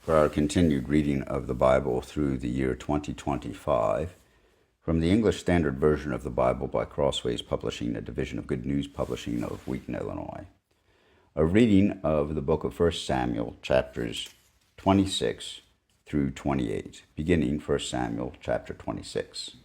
for our continued reading of the Bible through the year 2025 from the English Standard Version of the Bible by Crossways Publishing, a division of Good News Publishing of Wheaton, Illinois. A reading of the book of 1 Samuel, chapters 26 through 28, beginning 1 Samuel chapter 26.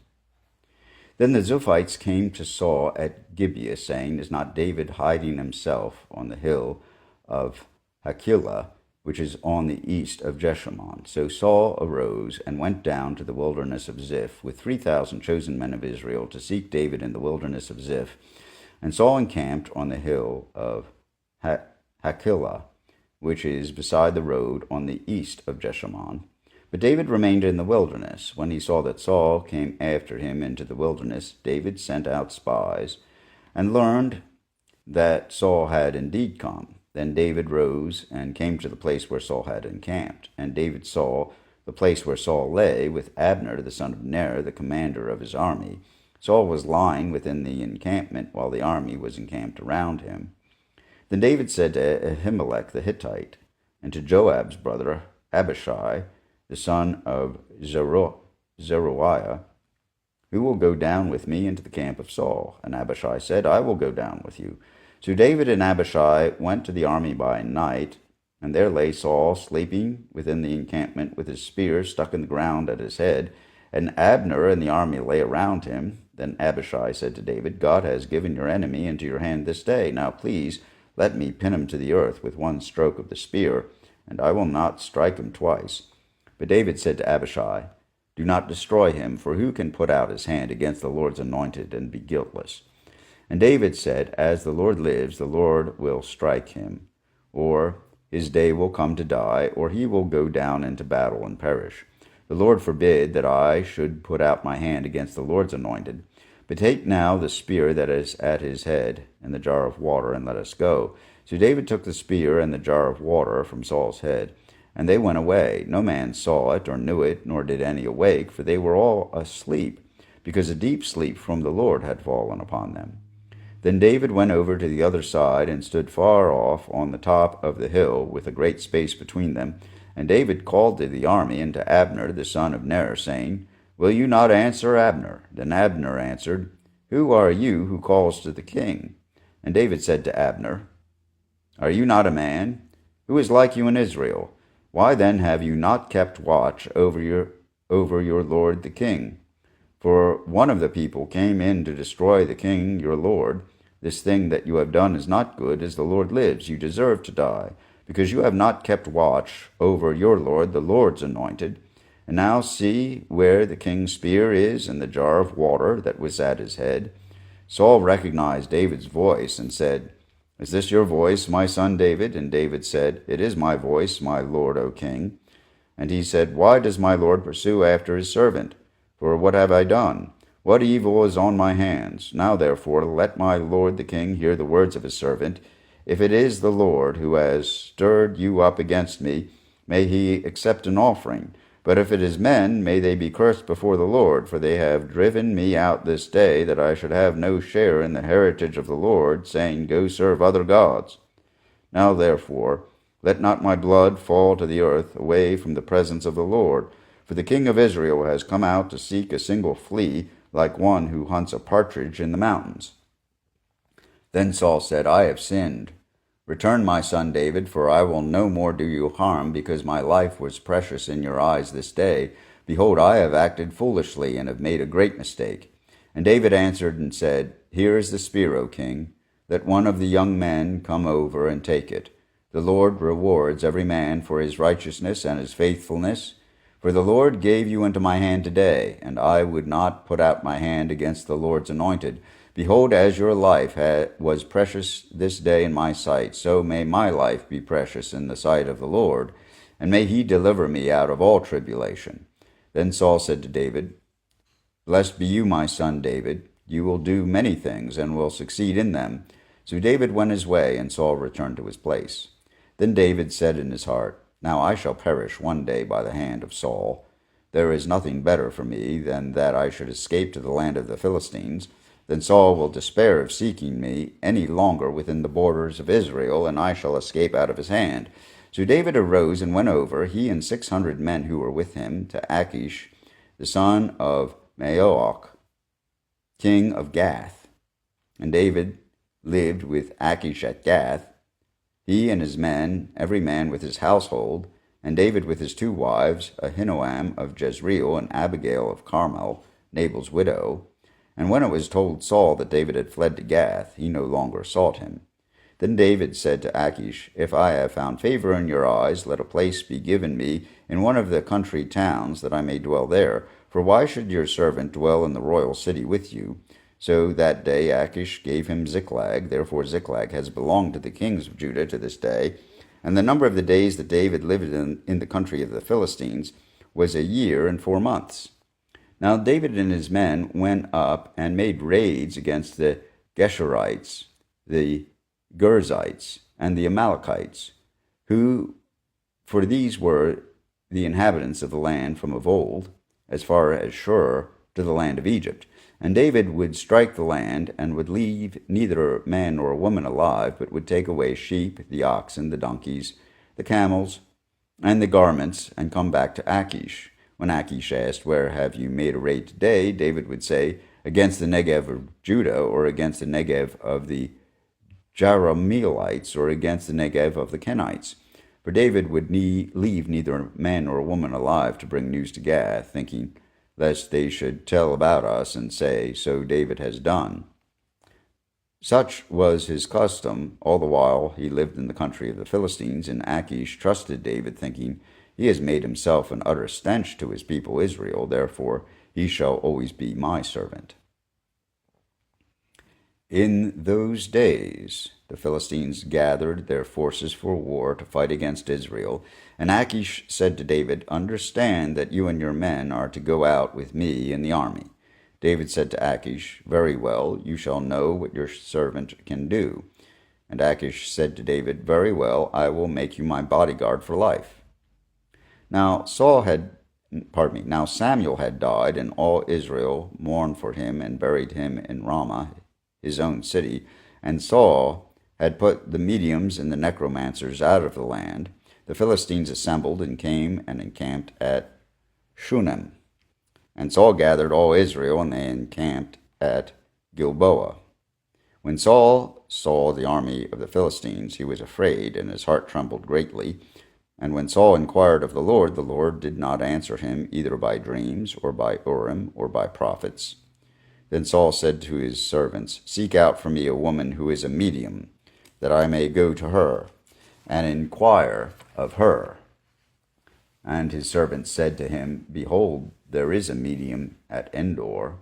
Then the Ziphites came to Saul at Gibeah, saying, "Is not David hiding himself on the hill of Hachilah, which is on the east of Jeshimon?" So Saul arose and went down to the wilderness of Ziph with 3,000 chosen men of Israel to seek David in the wilderness of Ziph. And Saul encamped on the hill of Hachilah, which is beside the road on the east of Jeshimon. But David remained in the wilderness. When he saw that Saul came after him into the wilderness, David sent out spies and learned that Saul had indeed come. Then David rose and came to the place where Saul had encamped. And David saw the place where Saul lay, with Abner the son of Ner, the commander of his army. Saul was lying within the encampment, while the army was encamped around him. Then David said to Ahimelech the Hittite, and to Joab's brother Abishai, the son of Zeruiah, "Who will go down with me into the camp of Saul?" And Abishai said, "I will go down with you." So David and Abishai went to the army by night, and there lay Saul sleeping within the encampment with his spear stuck in the ground at his head, and Abner and the army lay around him. Then Abishai said to David, "God has given your enemy into your hand this day. Now please let me pin him to the earth with one stroke of the spear, and I will not strike him twice." But David said to Abishai, "Do not destroy him, for who can put out his hand against the Lord's anointed and be guiltless?" And David said, "As the Lord lives, the Lord will strike him, or his day will come to die, or he will go down into battle and perish. The Lord forbid that I should put out my hand against the Lord's anointed. But take now the spear that is at his head and the jar of water, and let us go." So David took the spear and the jar of water from Saul's head, and they went away. No man saw it or knew it, nor did any awake, for they were all asleep, because a deep sleep from the Lord had fallen upon them. Then David went over to the other side and stood far off on the top of the hill, with a great space between them. And David called to the army and to Abner the son of Ner, saying, "Will you not answer, Abner?" Then Abner answered, "Who are you who calls to the king?" And David said to Abner, "Are you not a man? Who is like you in Israel? Why then have you not kept watch over your lord the king? For one of the people came in to destroy the king your lord. This thing that you have done is not good. As the Lord lives, you deserve to die, because you have not kept watch over your lord, the Lord's anointed. And now see where the king's spear is and the jar of water that was at his head." Saul recognized David's voice and said, "Is this your voice, my son David?" And David said, "It is my voice, my lord, O king." And he said, "Why does my lord pursue after his servant? For what have I done? What evil is on my hands? Now therefore let my lord the king hear the words of his servant. If it is the Lord who has stirred you up against me, may he accept an offering. But if it is men, may they be cursed before the Lord, for they have driven me out this day, that I should have no share in the heritage of the Lord, saying, 'Go serve other gods.' Now therefore, let not my blood fall to the earth away from the presence of the Lord, for the king of Israel has come out to seek a single flea, like one who hunts a partridge in the mountains." Then Saul said, "I have sinned. Return, my son David, for I will no more do you harm, because my life was precious in your eyes this day. Behold, I have acted foolishly, and have made a great mistake." And David answered and said, "Here is the spear, O king. Let one of the young men come over and take it. The Lord rewards every man for his righteousness and his faithfulness. For the Lord gave you into my hand today, and I would not put out my hand against the Lord's anointed. Behold, as your life was precious this day in my sight, so may my life be precious in the sight of the Lord, and may he deliver me out of all tribulation." Then Saul said to David, "Blessed be you, my son David. You will do many things, and will succeed in them." So David went his way, and Saul returned to his place. Then David said in his heart, "Now I shall perish one day by the hand of Saul. There is nothing better for me than that I should escape to the land of the Philistines. Then Saul will despair of seeking me any longer within the borders of Israel, and I shall escape out of his hand. So David arose and went over, he and 600 men who were with him, to Achish, the son of Maoch, king of Gath. And David lived with Achish at Gath, he and his men, every man with his household, and David with his 2 wives, Ahinoam of Jezreel and Abigail of Carmel, Nabal's widow. And when it was told Saul that David had fled to Gath, he no longer sought him. Then David said to Achish, If I have found favor in your eyes, let a place be given me in one of the country towns, that I may dwell there. For why should your servant dwell in the royal city with you? So that day Achish gave him Ziklag. Therefore Ziklag has belonged to the kings of Judah to this day. And the number of the days that David lived in the country of the Philistines was 1 year and 4 months. Now David and his men went up and made raids against the Geshurites, the Girzites, and the Amalekites, who, for these were the inhabitants of the land from of old, as far as Shur, to the land of Egypt. And David would strike the land, and would leave neither man nor woman alive, but would take away sheep, the oxen, the donkeys, the camels, and the garments, and come back to Achish. When Achish asked, Where have you made a raid today? David would say, Against the Negev of Judah, or against the Negev of the Jerahmeelites, or against the Negev of the Kenites. For David would leave neither man nor woman alive to bring news to Gath, thinking, lest they should tell about us and say, So David has done. Such was his custom all the while he lived in the country of the Philistines, and Achish trusted David, thinking, He has made himself an utter stench to his people Israel, therefore he shall always be my servant. In those days the Philistines gathered their forces for war to fight against Israel, and Achish said to David, Understand that you and your men are to go out with me in the army. David said to Achish, Very well, you shall know what your servant can do. And Achish said to David, Very well, I will make you my bodyguard for life. Now Samuel had died, and all Israel mourned for him and buried him in Ramah, his own city. And Saul had put the mediums and the necromancers out of the land. The Philistines assembled and came and encamped at Shunem. And Saul gathered all Israel, and they encamped at Gilboa. When Saul saw the army of the Philistines, he was afraid, and his heart trembled greatly. And when Saul inquired of the Lord did not answer him, either by dreams, or by Urim, or by prophets. Then Saul said to his servants, Seek out for me a woman who is a medium, that I may go to her, and inquire of her. And his servants said to him, Behold, there is a medium at Endor.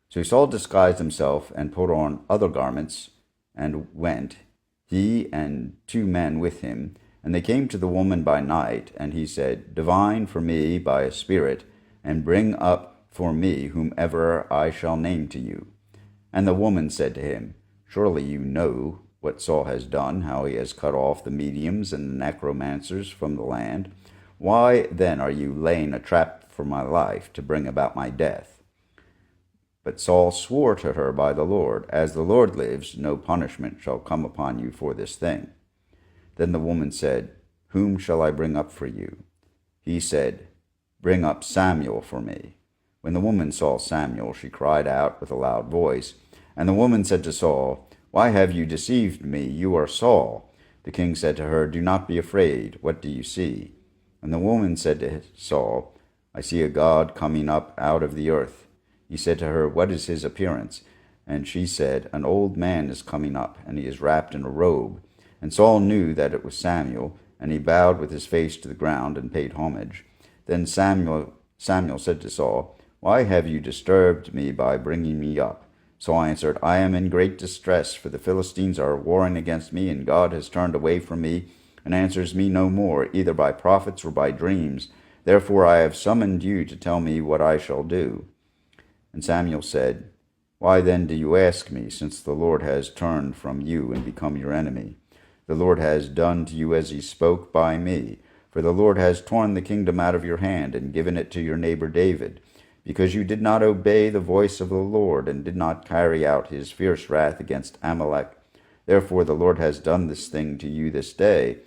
So Saul disguised himself, and put on other garments, and went, he and 2 men with him. And they came to the woman by night, and he said, Divine for me by a spirit, and bring up for me whomever I shall name to you. And the woman said to him, Surely you know what Saul has done, how he has cut off the mediums and the necromancers from the land. Why then are you laying a trap for my life, to bring about my death? But Saul swore to her by the Lord, As the Lord lives, no punishment shall come upon you for this thing. Then the woman said, Whom shall I bring up for you? He said, Bring up Samuel for me. When the woman saw Samuel, she cried out with a loud voice. And the woman said to Saul, Why have you deceived me? You are Saul. The king said to her, Do not be afraid. What do you see? And the woman said to Saul, I see a god coming up out of the earth. He said to her, What is his appearance? And she said, An old man is coming up, and he is wrapped in a robe. And Saul knew that it was Samuel, and he bowed with his face to the ground and paid homage. Then Samuel said to Saul, Why have you disturbed me by bringing me up? Saul answered, I am in great distress, for the Philistines are warring against me, and God has turned away from me, and answers me no more, either by prophets or by dreams. Therefore I have summoned you to tell me what I shall do. And Samuel said, Why then do you ask me, since the Lord has turned from you and become your enemy? The Lord has done to you as he spoke by me. For the Lord has torn the kingdom out of your hand and given it to your neighbor David, because you did not obey the voice of the Lord and did not carry out his fierce wrath against Amalek. Therefore the Lord has done this thing to you this day.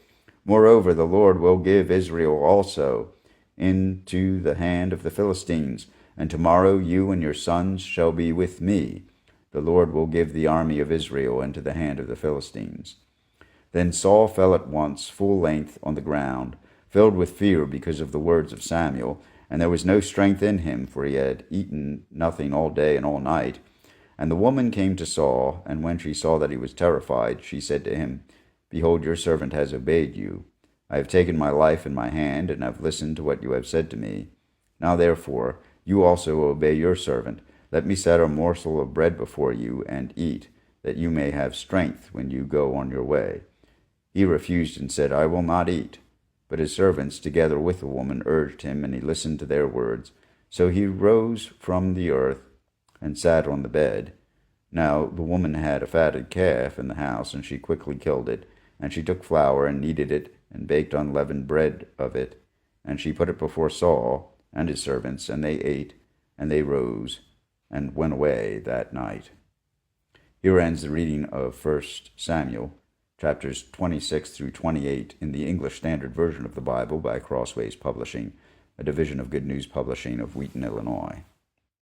Moreover, the Lord will give Israel also into the hand of the Philistines, and tomorrow you and your sons shall be with me. The Lord will give the army of Israel into the hand of the Philistines." Then Saul fell at once full length on the ground, filled with fear because of the words of Samuel, and there was no strength in him, for he had eaten nothing all day and all night. And the woman came to Saul, and when she saw that he was terrified, she said to him, "Behold, your servant has obeyed you. I have taken my life in my hand, and have listened to what you have said to me. Now therefore, you also obey your servant. Let me set a morsel of bread before you, and eat, that you may have strength when you go on your way." He refused and said, "I will not eat." But his servants, together with the woman, urged him, and he listened to their words. So he rose from the earth and sat on the bed. Now the woman had a fatted calf in the house, and she quickly killed it. And she took flour and kneaded it, and baked unleavened bread of it. And she put it before Saul and his servants, and they ate, and they rose and went away that night. Here ends the reading of 1 Samuel, chapters 26 through 28 in the English Standard Version of the Bible by Crossways Publishing, a division of Good News Publishing of Wheaton, Illinois.